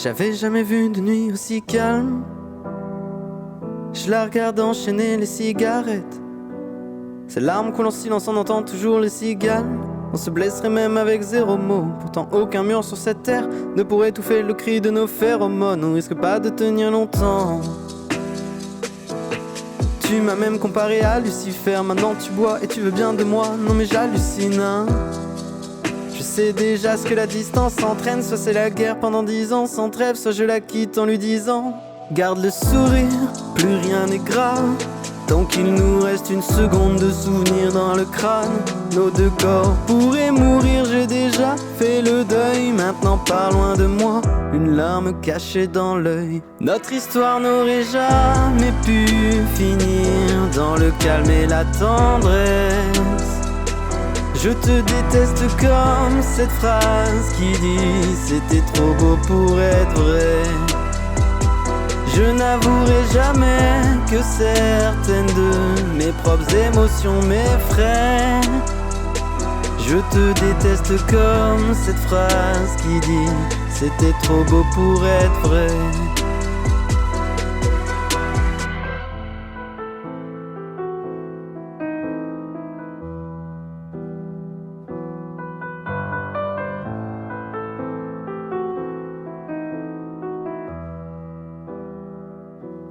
J'avais jamais vu de nuit aussi calme. Je la regarde enchaîner les cigarettes. Ces larmes coulent en silence, on entend toujours les cigales. On se blesserait même avec 0 mot. Pourtant aucun mur sur cette terre ne pourrait étouffer le cri de nos phéromones. On risque pas de tenir longtemps. Tu m'as même comparé à Lucifer. Maintenant tu bois et tu veux bien de moi. Non mais j'hallucine, hein. Je sais déjà ce que la distance entraîne. Soit c'est la guerre pendant 10 ans sans trêve, soit je la quitte en lui disant: garde le sourire, plus rien n'est grave. Tant qu'il nous reste une seconde de souvenir dans le crâne. Nos 2 corps pourraient mourir, j'ai déjà fait le deuil. Maintenant pars loin de moi, une larme cachée dans l'œil. Notre histoire n'aurait jamais pu finir dans le calme et la tendresse. Je te déteste comme cette phrase qui dit: c'était trop beau pour être vrai. Je n'avouerai jamais que certaines de mes propres émotions m'effraient. Je te déteste comme cette phrase qui dit: c'était trop beau pour être vrai.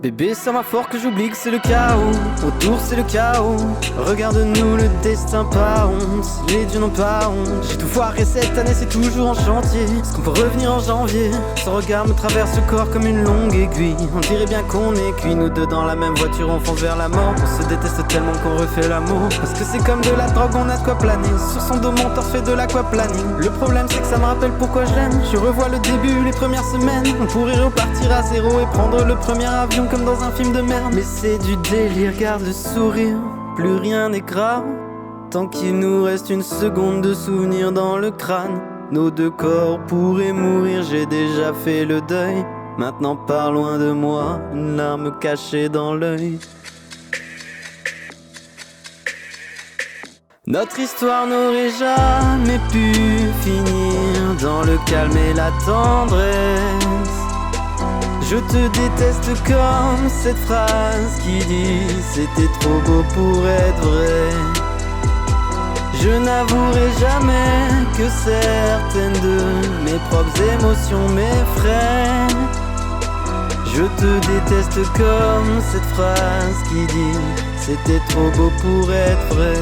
Bébé, ça m'a fort que j'oublie que c'est le chaos. Autour c'est le chaos. Regarde-nous, le destin pas honte. Les dieux n'ont pas honte. J'ai tout foiré cette année, c'est toujours en chantier. Est-ce qu'on peut revenir en janvier? Son regard me traverse le corps comme une longue aiguille. On dirait bien qu'on est cuits, nous deux dans la même voiture, on fonce vers la mort. On se déteste tellement qu'on refait l'amour. Parce que c'est comme de la drogue, on a de quoi planer. Sur son dos mon torse fait de l'aquaplaning. Le problème c'est que ça me rappelle pourquoi je l'aime. Je revois le début, les premières semaines. On pourrait repartir à 0 et prendre le premier avion comme dans un film de merde. Mais c'est du délire, garde le sourire, plus rien n'est grave. Tant qu'il nous reste une seconde de souvenir dans le crâne. Nos 2 corps pourraient mourir, j'ai déjà fait le deuil. Maintenant pars loin de moi, une larme cachée dans l'œil. Notre histoire n'aurait jamais pu finir dans le calme et la tendresse. Je te déteste comme cette phrase qui dit: c'était trop beau pour être vrai. Je n'avouerai jamais que certaines de mes propres émotions m'effraient. Je te déteste comme cette phrase qui dit: c'était trop beau pour être vrai.